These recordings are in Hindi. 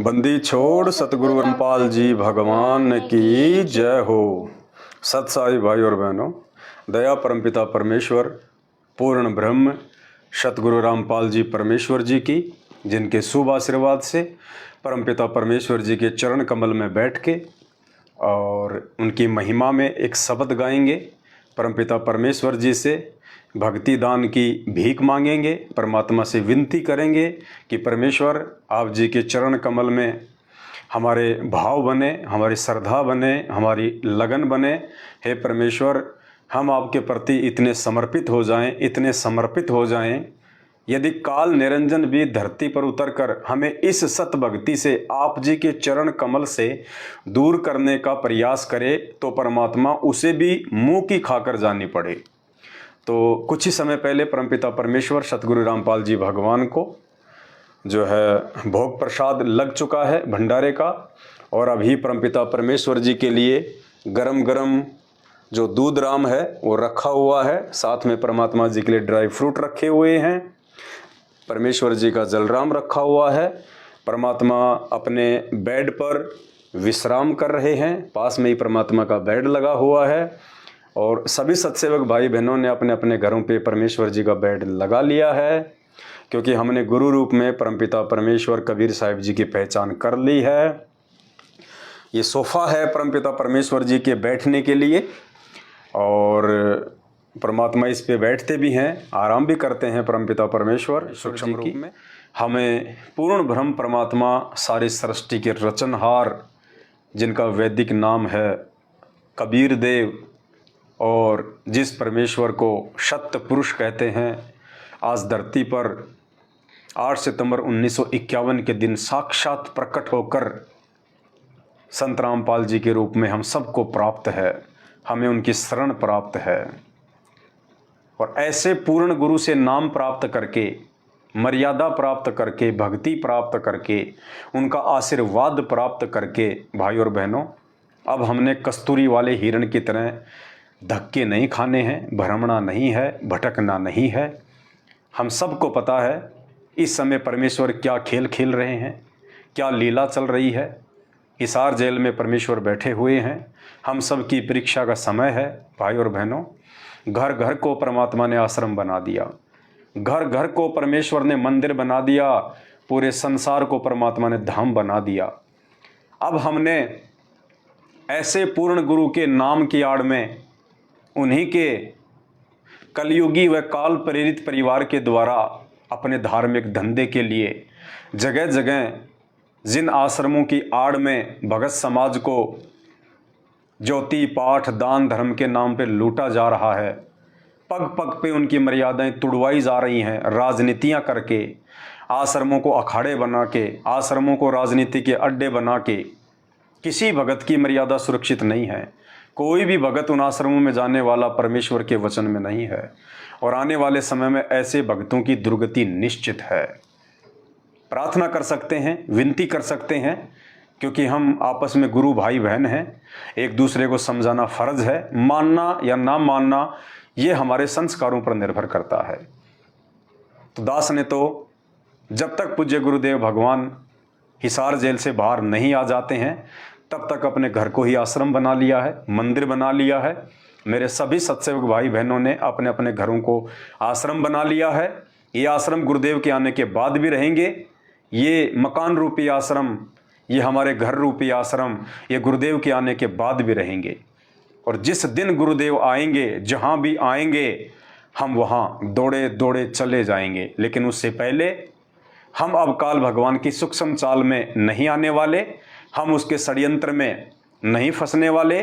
बंदी छोड़ सतगुरु रामपाल जी भगवान की जय हो। सत्साई भाई और बहनों, दया परमपिता परमेश्वर पूर्ण ब्रह्म सतगुरु रामपाल जी परमेश्वर जी की, जिनके शुभ आशीर्वाद से परमपिता परमेश्वर जी के चरण कमल में बैठ के और उनकी महिमा में एक शब्द गाएंगे। परमपिता परमेश्वर जी से भक्ति दान की भीख मांगेंगे, परमात्मा से विनती करेंगे कि परमेश्वर आप जी के चरण कमल में हमारे भाव बने, हमारी श्रद्धा बने, हमारी लगन बने। हे परमेश्वर, हम आपके प्रति इतने समर्पित हो जाएं, इतने समर्पित हो जाएं, यदि काल निरंजन भी धरती पर उतरकर हमें इस सत भक्ति से आप जी के चरण कमल से दूर करने का प्रयास करे तो परमात्मा उसे भी मुंह की खाकर जानी पड़े। तो कुछ ही समय पहले परमपिता परमेश्वर सतगुरु रामपाल जी भगवान को जो है भोग प्रसाद लग चुका है भंडारे का, और अभी परमपिता परमेश्वर जी के लिए गरम गरम जो दूध राम है वो रखा हुआ है, साथ में परमात्मा जी के लिए ड्राई फ्रूट रखे हुए हैं, परमेश्वर जी का जलराम रखा हुआ है। परमात्मा अपने बेड पर विश्राम कर रहे हैं, पास में ही परमात्मा का बेड लगा हुआ है, और सभी सत्सेवक भाई बहनों ने अपने अपने घरों पे परमेश्वर जी का बेड लगा लिया है, क्योंकि हमने गुरु रूप में परमपिता परमेश्वर कबीर साहिब जी की पहचान कर ली है। ये सोफ़ा है परमपिता परमेश्वर जी के बैठने के लिए, और परमात्मा इस पे बैठते भी हैं, आराम भी करते हैं परमपिता परमेश्वर सूक्ष्म रूप में। हमें पूर्ण ब्रह्म परमात्मा सारी सृष्टि के रचनहार, जिनका वैदिक नाम है कबीर देव, और जिस परमेश्वर को सत्य पुरुष कहते हैं, आज धरती पर 8 सितंबर 1951 के दिन साक्षात प्रकट होकर संत रामपाल जी के रूप में हम सबको प्राप्त है, हमें उनकी शरण प्राप्त है। और ऐसे पूर्ण गुरु से नाम प्राप्त करके, मर्यादा प्राप्त करके, भक्ति प्राप्त करके, उनका आशीर्वाद प्राप्त करके, भाई और बहनों, अब हमने कस्तूरी वाले हिरण की तरह धक्के नहीं खाने हैं, भ्रमणा नहीं है, भटकना नहीं है। हम सबको पता है इस समय परमेश्वर क्या खेल खेल रहे हैं, क्या लीला चल रही है। हिसार जेल में परमेश्वर बैठे हुए हैं, हम सब की परीक्षा का समय है। भाई और बहनों, घर घर को परमात्मा ने आश्रम बना दिया, घर घर को परमेश्वर ने मंदिर बना दिया, पूरे संसार को परमात्मा ने धाम बना दिया। अब हमने ऐसे पूर्ण गुरु के नाम की आड़ में, उन्हीं के कलयुगी व काल प्रेरित परिवार के द्वारा अपने धार्मिक धंधे के लिए जगह जगह जिन आश्रमों की आड़ में भगत समाज को ज्योति पाठ दान धर्म के नाम पे लूटा जा रहा है, पग पग पे उनकी मर्यादाएं तुड़वाई जा रही हैं, राजनीतियां करके, आश्रमों को अखाड़े बना के, आश्रमों को राजनीति के अड्डे बना के। किसी भगत की मर्यादा सुरक्षित नहीं है, कोई भी भगत उन आश्रमों में जाने वाला परमेश्वर के वचन में नहीं है, और आने वाले समय में ऐसे भक्तों की दुर्गति निश्चित है। प्रार्थना कर सकते हैं, विनती कर सकते हैं, क्योंकि हम आपस में गुरु भाई बहन हैं, एक दूसरे को समझाना फर्ज है। मानना या ना मानना ये हमारे संस्कारों पर निर्भर करता है। तो दास ने तो जब तक पूज्य गुरुदेव भगवान हिसार जेल से बाहर नहीं आ जाते हैं, तब तक अपने घर को ही आश्रम बना लिया है, मंदिर बना लिया है। मेरे सभी सत्सेवक भाई बहनों ने अपने अपने घरों को आश्रम बना लिया है। ये आश्रम गुरुदेव के आने के बाद भी रहेंगे। ये मकान रूपी आश्रम, ये हमारे घर रूपी आश्रम, ये गुरुदेव के आने के बाद भी रहेंगे। और जिस दिन गुरुदेव आएंगे, जहाँ भी आएंगे, हम वहाँ दौड़े दौड़े चले जाएंगे। लेकिन उससे पहले हम अब काल भगवान की सूक्ष्म चाल में नहीं आने वाले, हम उसके षड्यंत्र में नहीं फंसने वाले,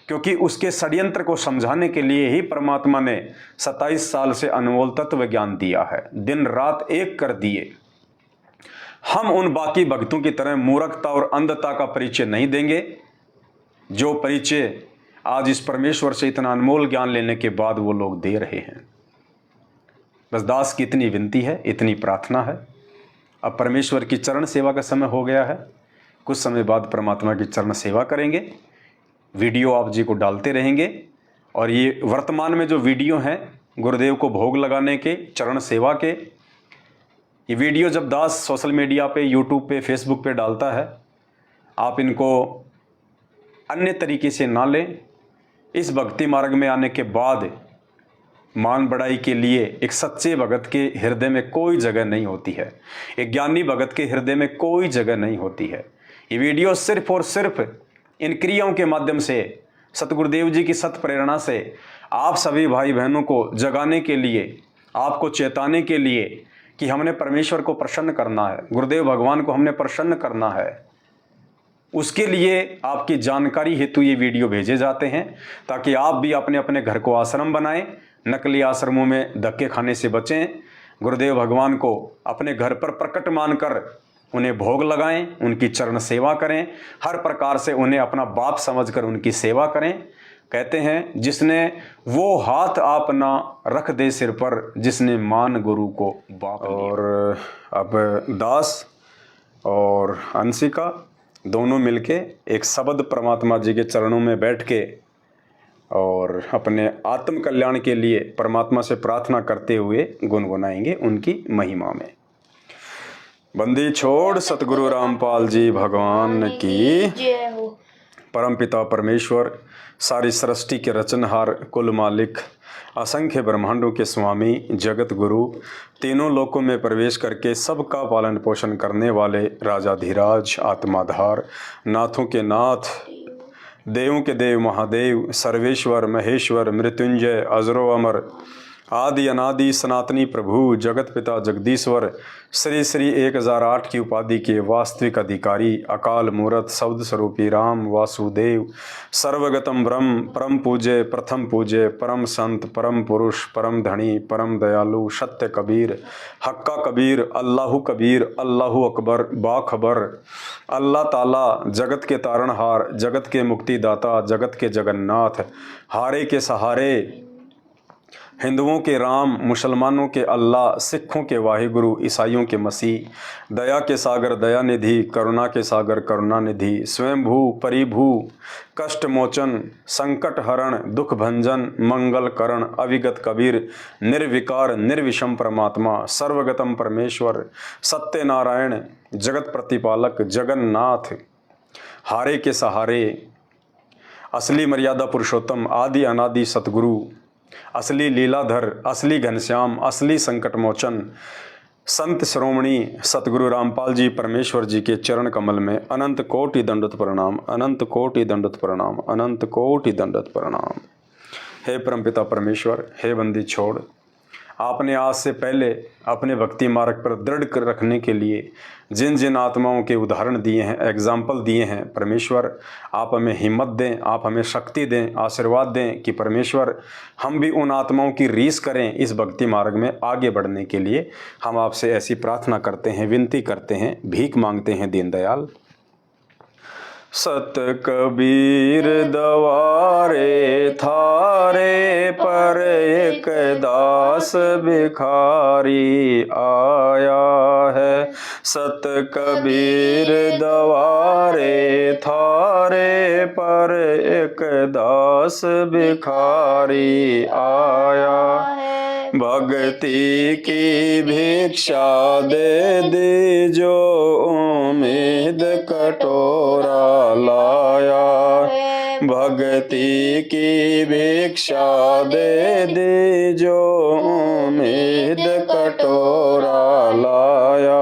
क्योंकि उसके षड्यंत्र को समझाने के लिए ही परमात्मा ने 27 साल से अनमोल तत्व ज्ञान दिया है, दिन रात एक कर दिए। हम उन बाकी भक्तों की तरह मूर्खता और अंधता का परिचय नहीं देंगे, जो परिचय आज इस परमेश्वर से इतना अनमोल ज्ञान लेने के बाद वो लोग दे रहे हैं। बस दास की इतनी विनती है, इतनी प्रार्थना है। अब परमेश्वर की चरण सेवा का समय हो गया है, कुछ समय बाद परमात्मा की चरण सेवा करेंगे, वीडियो आप जी को डालते रहेंगे। और ये वर्तमान में जो वीडियो हैं गुरुदेव को भोग लगाने के, चरण सेवा के, ये वीडियो जब दास सोशल मीडिया पे, यूट्यूब पे, फेसबुक पे डालता है, आप इनको अन्य तरीके से ना लें। इस भक्ति मार्ग में आने के बाद मान बढ़ाई के लिए एक सच्चे भगत के हृदय में कोई जगह नहीं होती है, एक ज्ञानी भगत के हृदय में कोई जगह नहीं होती है। ये वीडियो सिर्फ और सिर्फ इन क्रियाओं के माध्यम से, सतगुरुदेव जी की सत प्रेरणा से आप सभी भाई बहनों को जगाने के लिए, आपको चेताने के लिए कि हमने परमेश्वर को प्रसन्न करना है, गुरुदेव भगवान को हमने प्रसन्न करना है, उसके लिए आपकी जानकारी हेतु ये वीडियो भेजे जाते हैं, ताकि आप भी अपने अपने घर को आश्रम बनाएं, नकली आश्रमों में धक्के खाने से बचें, गुरुदेव भगवान को अपने घर पर प्रकट मानकर उन्हें भोग लगाएं, उनकी चरण सेवा करें, हर प्रकार से उन्हें अपना बाप समझकर उनकी सेवा करें। कहते हैं जिसने वो हाथ आप ना रख दे सिर पर, जिसने मान गुरु को बाप। और अब दास और अंशिका दोनों मिलके एक शब्द परमात्मा जी के चरणों में बैठ के और अपने आत्म कल्याण के लिए परमात्मा से प्रार्थना करते हुए गुनगुनाएंगे उनकी महिमा में। बंदी छोड़ सतगुरु रामपाल जी भगवान की जय हो। परमपिता परमेश्वर, सारी सृष्टि के रचनहार, कुल मालिक, असंख्य ब्रह्मांडों के स्वामी, जगत गुरु, तीनों लोकों में प्रवेश करके सबका पालन पोषण करने वाले राजाधिराज, आत्माधार, नाथों के नाथ, देवों के देव महादेव, सर्वेश्वर, महेश्वर, मृत्युंजय, अजरो अमर, आदि अनादि सनातनी प्रभु, जगत पिता जगदीश्वर, श्री श्री 1008 की उपाधि के वास्तविक अधिकारी, अकाल मूर्त, शब्द स्वरूपी राम वासुदेव, सर्वगतम ब्रह्म, परम पूज्य, प्रथम पूज्य, परम संत, परम पुरुष, परम धनी, परम दयालु, सत्य कबीर, हक्का कबीर, अल्लाहु कबीर, अल्लाहु अकबर, बाखबर, अल्लाह ताला, जगत के तारणहार, जगत के मुक्तिदाता, जगत के जगन्नाथ, हारे के सहारे, हिंदुओं के राम, मुसलमानों के अल्लाह, सिखों के वाहिगुरु, ईसाइयों के मसीह, दया के सागर दयानिधि, करुणा के सागर करुणानिधि, स्वयंभू परिभू, कष्ट मोचन, संकट हरण, दुख भंजन, मंगल करण, अविगत कबीर, निर्विकार निर्विषम परमात्मा, सर्वगतम परमेश्वर, सत्यनारायण, जगत प्रतिपालक, जगन्नाथ, हारे के सहारे, असली मर्यादा पुरुषोत्तम, आदि अनादि सतगुरु, असली लीलाधर, असली घनश्याम, असली संकट मोचन, संत श्रोमणी सतगुरु रामपाल जी परमेश्वर जी के चरण कमल में अनंत कोटि दंडवत प्रणाम, अनंत कोटि दंडवत प्रणाम, अनंत कोटि दंडवत प्रणाम। हे परमपिता परमेश्वर, हे बंदी छोड़, आपने आज से पहले अपने भक्ति मार्ग पर दृढ़ कर रखने के लिए जिन जिन आत्माओं के उदाहरण दिए हैं, एग्जाम्पल दिए हैं, परमेश्वर आप हमें हिम्मत दें, आप हमें शक्ति दें, आशीर्वाद दें कि परमेश्वर हम भी उन आत्माओं की रीस करें इस भक्ति मार्ग में आगे बढ़ने के लिए। हम आपसे ऐसी प्रार्थना करते हैं, विनती करते हैं, भीख मांगते हैं दीनदयाल। सत कबीर दवारे थारे पर एक दास भिखारी आया है। सत कबीर दवारे थारे पर एक दास भिखारी आया है। भक्ति की भिक्षा दे दीजो उम्मीद कटोरा लाया। भक्ति की भिक्षा दे दीजो उम्मीद कटोरा लाया।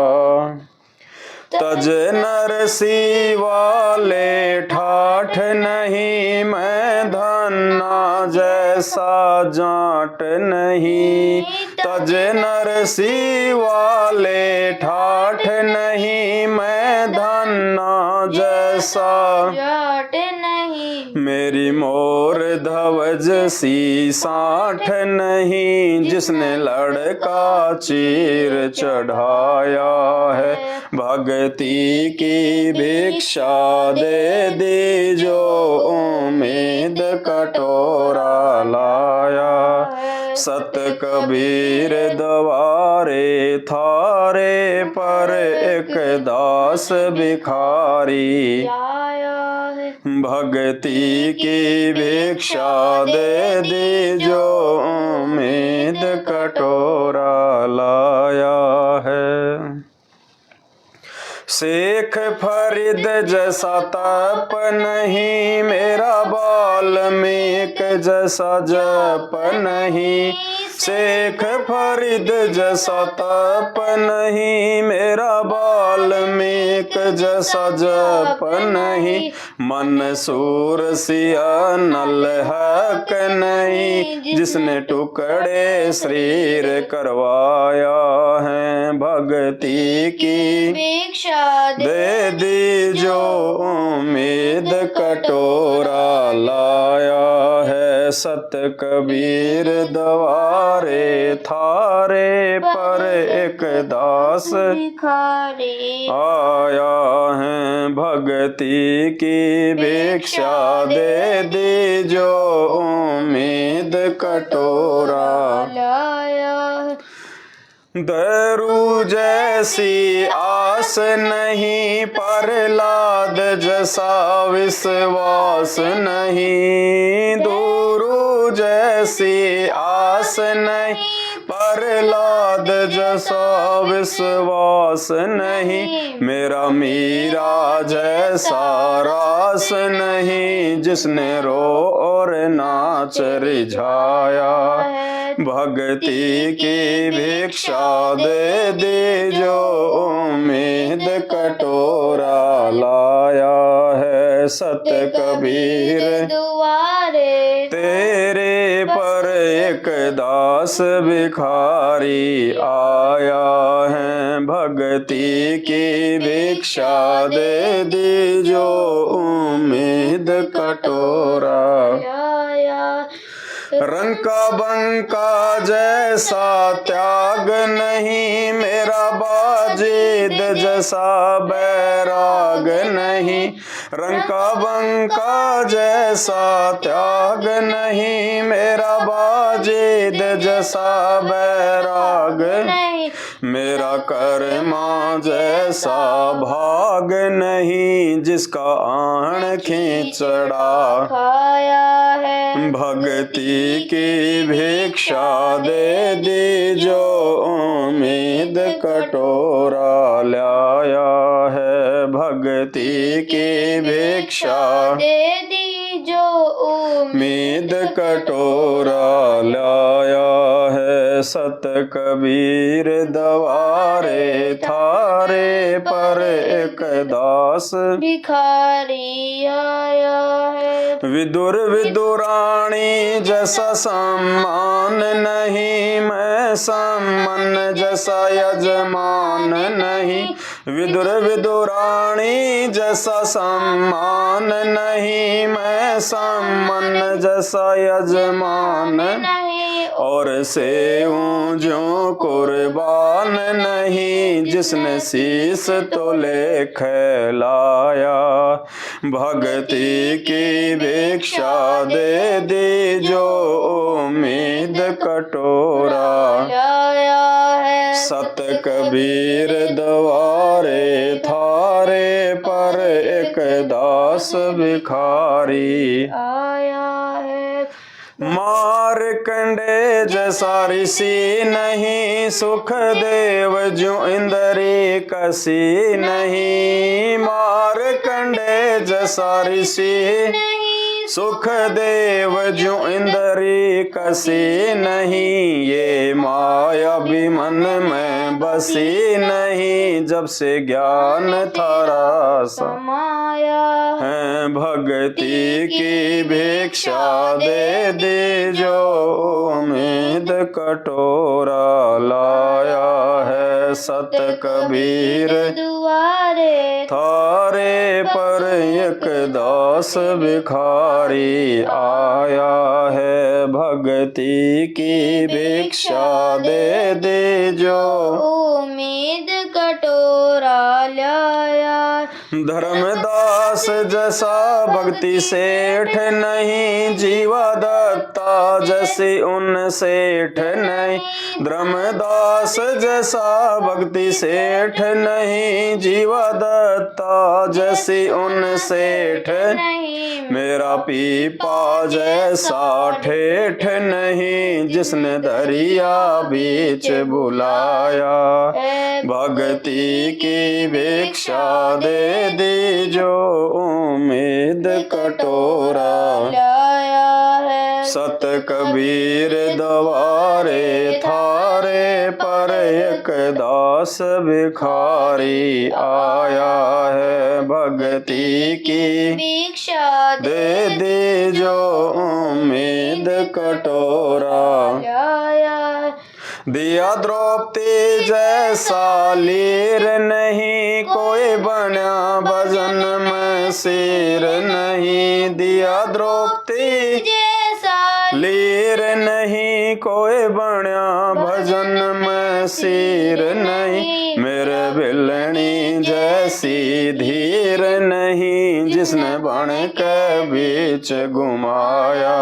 तज नरसी वाले ठाठ नहीं, मैं धन्ना जैसा जाट नहीं। तज नरसी वाले ठाठ नहीं, मैं धन्ना जैसा जाट नहीं। मेरी मोर धवज सी साठ नहीं, जिसने लड़का चीर चढ़ाया है। भक्ति की भिक्षा दे दीजो उम्मीद कटोरा लाया। सत कबीर दवारे थारे पर एक दास भिखारी आया है। भक्ति की भिक्षा दे दी जो उम्मीद कटोरा लाया है। शेख फरीद जैसा तप नहीं, मेरा वाल्मीक जैसा जप नहीं। शेख फरीद जैसा तप नहीं, मेरा वाल्मीक जैसा जप नहीं। मंसूर सिया नल हक नहीं, जिसने टुकड़े शरीर करवाया है। भक्ति की भिक्षा दे दी जो उम्मीद कटोरा लाया है। सत कबीर द्वारे थारे पर एक दास भिखारी आया है। भक्ति की भिक्षा दे दी जो उम्मीद कटोरा लाया। दरू जैसी आस नहीं, प्रहलाद जैसा विश्वास नहीं। दूरू जैसी आस नहीं, प्रहलाद जैसा विश्वास नहीं। मेरा मीरा जैसा रास नहीं, जिसने रो और नाच रिझाया। भक्ति की भिक्षा दे दी जो उम्मीद कटोरा लाया है। सत कबीर दुआरे तेरे पर एक दास भिखारी आया है। भक्ति की भिक्षा दे दी जो उम्मीद कटोरा लाया। रंका बंका जैसा त्याग नहीं, मेरा बाजिद जैसा बैराग नहीं। रंका बंका जैसा त्याग नहीं, मेरा बाजिद जैसा बैराग नहीं। मेरा कर्मा जैसा भाग नहीं, जिसका आण खींचड़ा खाया है। भक्ति की भिक्षा दे दी जो उम्मीद कटोरा लाया है। भक्ति की भिक्षा दे दी जो उम्मीद कटोरा लाया है। सत कबीर द्वारे थारे पर एक दास भिखारी आया है। विदुर विदुराणी जैसा सम्मान नहीं, मैं सम्मान जैसा यजमान नहीं। विदुर विदुराणी जैसा सम्मान नहीं, मैं सम्मान जैसा यजमान नहीं। और सेऊं जो कुर्बान नहीं, जिसने शीस तो ले खैलाया। भक्ति की भिक्षा दे दी जो उम्मीद कटोरा लाया है। सत कबीर द्वारे थारे पर एक दास भिखारी आया है। मारकंडे जैसा ऋषि नहीं, सुख देव जो इंद्री कसी नहीं। मारकंडे जैसा ऋषि सुख देव जो इंद्री कसी नहीं। ये माया भी मन में बसी नहीं, जब से ज्ञान थारा समाया है। भक्ति की भिक्षा दे दी जो उम्मीद कटोरा लाया है। सत कबीर दुआरे थारे पर एक दास भिखारी आया है। भक्ति की भिक्षा दे दे जो उम्मीद कटोरा लाया धर्मदास जैसा भक्ति सेठ नहीं, जीवा दत्ता जैसी उन सेठ नहीं। धर्मदास जैसा भक्ति सेठ नहीं, जीवा दत्ता जैसी उन सेठ नहीं। मेरा पीपा जैसा ठेठ नहीं, जिसने दरिया बीच बुलाया। भक्ति की भिक्षा दे दी जो उम्मीद कटोरा लाया है। सत कबीर दवारे थारे पर एक दास भिखारी आया है। भक्ति की भिक्षा दे दी जो उम्मीद कटोरा लाया है। दिया द्रौपदी जैसा लीर नहीं, कोई बना भजन में सिर नहीं। दिया द्रौपदी जैसा लीर नहीं, कोई बना भजन में सिर नहीं। मेरे बिलनी जैसी धीर नहीं, जिसने बन के बीच घुमाया।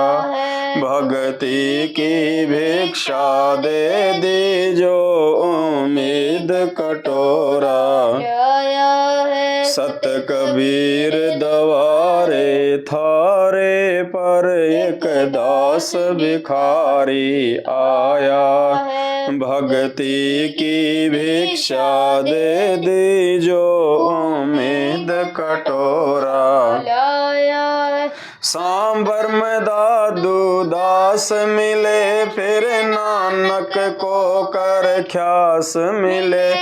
भक्ति की भिक्षा दे दी जो उम्मीद कटोरा लाया है। सत कबीर दवारे थारे पर एक दास भिखारी आया। भक्ति की भिक्षा दे दी जो उम्मीद कटोरा लाया है। सांबर में दादू दास मिले, फिर नानक को कर ख्यास मिले।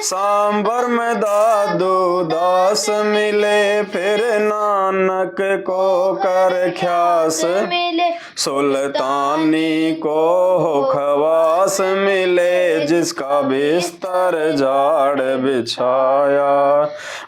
सांबर में दादू दास मिले, फिर नानक को कर ख्यास मिले। सुल्तानी को हो खवास मिले, जिसका बिस्तर झाड़ बिछाया।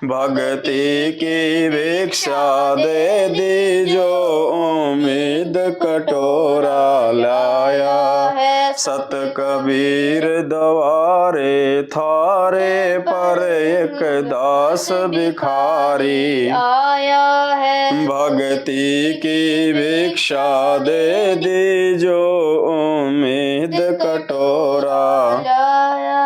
भक्ति की भिक्षा दे दी जो उम्मीद कटोरा लाया। सत कबीर दवारे थारे पर एक दास भिखारी आया है। भक्ति की भिक्षा दे दी जो उम्मीद कटोरा लाया।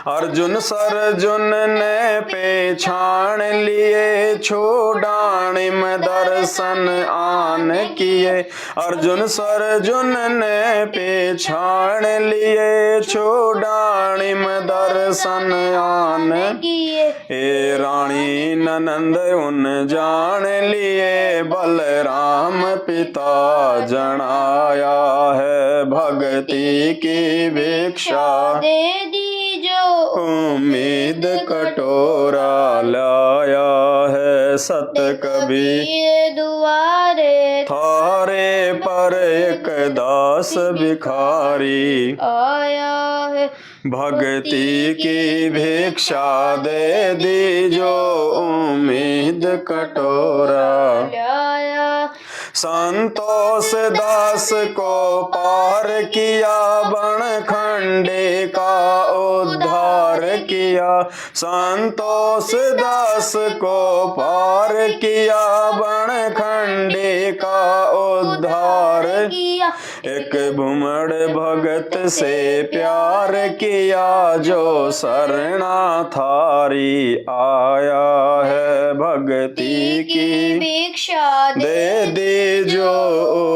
अर्जुन सरजुन ने पहचान लिए, छूडानी में दर्शन आन किए। अर्जुन सरजुन ने पहचान लिए, छूडानी में दर्शन आन किए। ए रानी ननंद उन जान लिए, बलराम पिता जनाया है। भक्ति की भिक्षा दे दी जो उम्मीद कटोरा लाया है। सत कबीर ये दुआरे थारे पर एक दास भिखारी आया है। भक्ति की भिक्षा दे दी जो उम्मीद कटोरा लाया। संतोष दास को पार किया, बन खंडे का उद्धार किया। संतोष दास को पार किया, बन खंडे का उद्धार किया। एक भुमड़ भगत से प्यार किया, जो शरणा थारी आया है। भक्ति की भिक्षा दे दी जो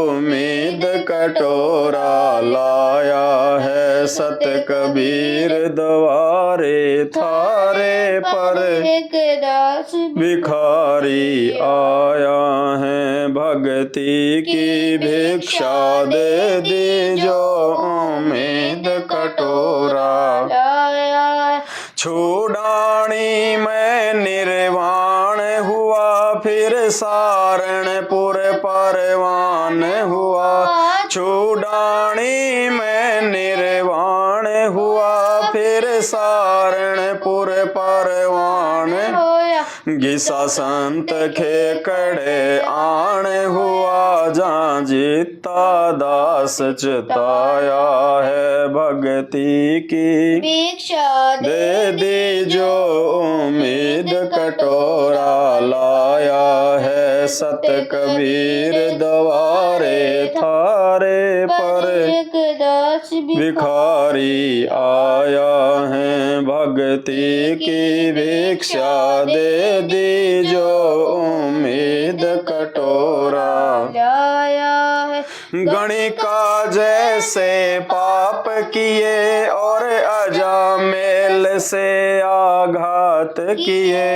उम्मीद कटोरा लाया है। सत कबीर दवारे थारे पर एक दास भिखारी आया है। भक्ति की भिक्षा दे दी जो उम्मीद कटोरा लाया। छूडानी में निर्वाण हुआ, फिर सारणपुर परवान हुआ। छूडानी में निर्वाण हुआ, फिर सारणपुर परवान होया। घिसा संत खेकड़े आण हुआ जहाँ जीता दास चिताया है भक्ति की भिक्षा दे दी जो उम्मीद कटोरा लाया है सत कबीर दवारे थारे पर एक दास भिखारी आया है भक्ति की भिक्षा दे दी जो उम्मीद कटोरा लाया है गणिका जैसे पाप किए और अजामेल से आघात किए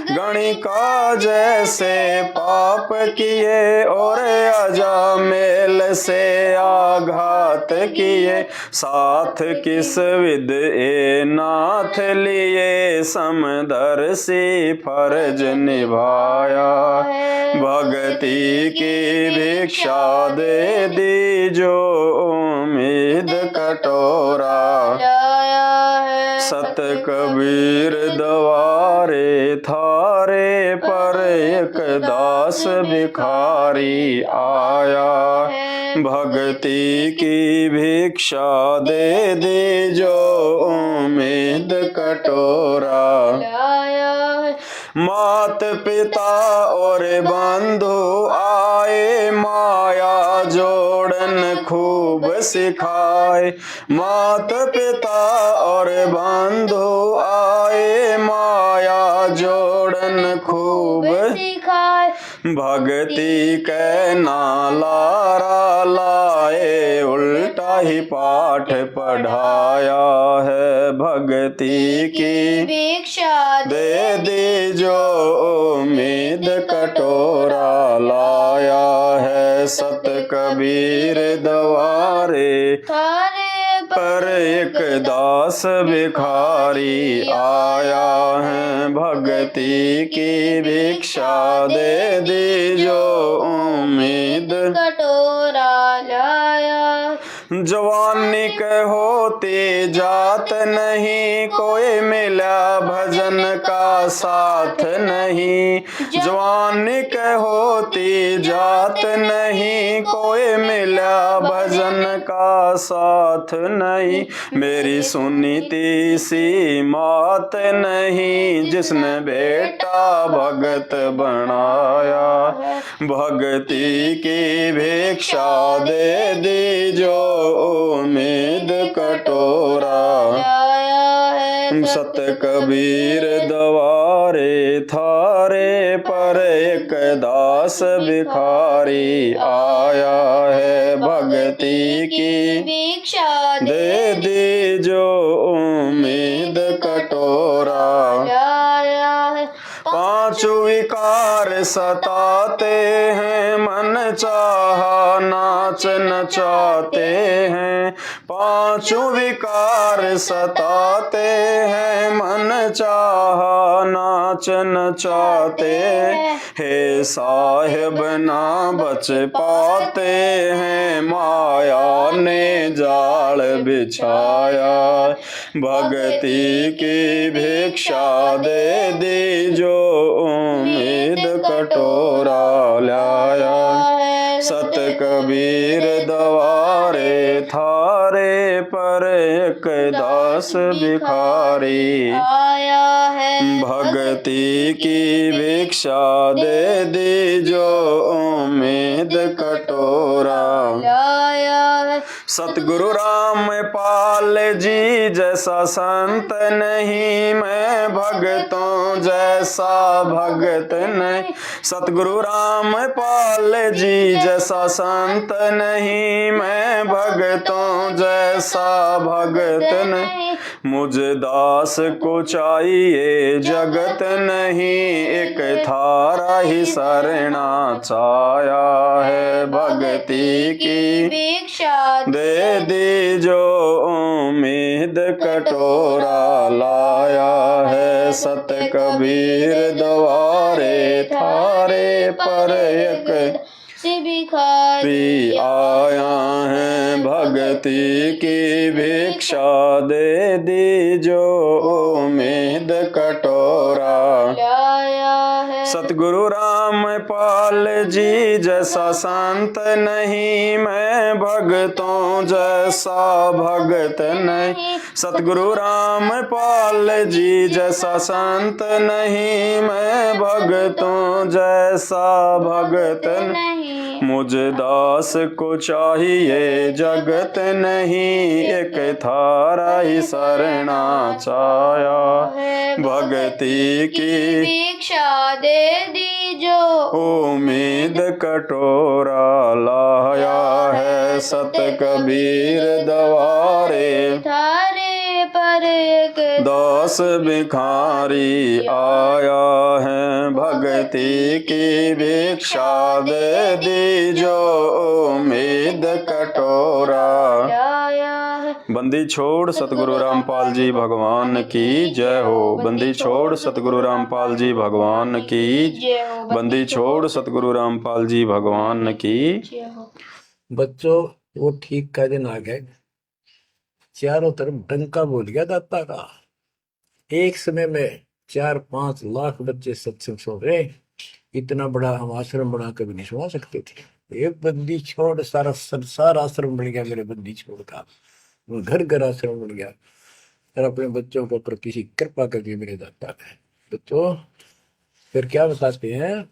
गणिका जैसे पाप किए और अजामेल से आघात किए साथ किस विद ए नाथ लिए समदर्शी फर्ज निभाया भक्ति की भिक्षा दे दी जो उम्मीद कटोरा लाया है सत कबीर दवारे थारे पर एक दास भिखारी आया भक्ति की भिक्षा दे दी जो उम्मीद कटोरा लाया है मात पिता और बंधु आए माया जोड़न खूब सिखाए मात पिता और बंधु आए माया जोड़न खूब सिखाए भक्ति के नालारा लाए उल्टा ही पाठ पढ़ाया है भक्ति की भिक्षा दे दी जो उम्मीद कटोरा लाया है सत कबीर दवारे थारे पर एक दास भिखारी आया है भक्ति की भिक्षा दे दी जो उम्मीद कटोरा लाया जवानी के होती जात नहीं कोई मिला भजन का साथ नहीं जवानी के होती जात नहीं कोई मिला भजन का साथ नहीं मेरी सुनीति सी मात नहीं जिसने बेटा भगत बनाया भक्ति की भिक्षा दे दी जो उम्मीद कटोरा लाया है सत कबीर दवारे थारे पर एक दास भिखारी आया है भक्ति की भिक्षा दे दी जो उम्मीद कटोरा लाया है पांच विकार सताते हैं मन चाहा नाच नचाते हैं पांच विकार सताते हैं मन चाहा नाच नचाते हे साहिब ना बच पाते हैं माया ने जाल बिछाया भक्ति की भिक्षा दे दी जो उम्मीद कटोरा लाया सत कबीर दवारे थारे पर एक दास भिखारी आया है भक्ति की भिक्षा दे दी जो उम्मीद कटोरा लाया है सतगुरु राम पाल जी जैसा संत नहीं मैं भगतों जैसा भगत नहीं सतगुरु राम पाल जी जैसा संत नहीं मैं भगतों जैसा भगत नहीं मुझे दास को चाहिए जगत नहीं एक थारा ही शरणा चाया है भक्ति की भिक्षा दे दी जो उम्मीद कटोरा लाया है सत कबीर दवारे थारे पर एक भिखारी आया है भक्ति की भिक्षा दे दी जो उम्मीद कटोरा लाया सतगुरु रामपाल जी जैसा संत नहीं, मैं भगतों जैसा भगत नहीं। सतगुरु रामपाल जी जैसा संत नहीं, मैं भगतों जैसा भगत नहीं। मुझे दास को चाहिए जगत नहीं, एक थारा ही शरणा छाया। भक्ति की भिक्षा दे दीजो, उम्मीद कटोरा लाया है। सत कबीर दवारे थारे पर एक दास भिखारी आया है। भक्ति की भिक्षा दे दीजो, उम्मीद कटोरा लाया है। बंदी छोड़ सतगुरु रामपाल जी भगवान की जय हो। बंदी छोड़ सतगुरु रामपाल जी भगवान की जय हो। बंदी छोड़ सतगुरु रामपाल जी भगवान की जय हो। बच्चों वो ठीक का दिन आ गए, चारों तरफ डंका बोल गया दाता का। एक समय में 4-5 लाख बच्चे सत्संग सुन रहे। इतना बड़ा हम आश्रम बना कभी नहीं सुना सकते थे। एक बंदी छोड़ सारा संसार आश्रम बन गया मेरे बंदी छोड़ का। घर घर आश्रम बन गया। और अपने बच्चों के ऊपर किसी कृपा करके मेरे दाता ने। बच्चों फिर क्या बताते हैं,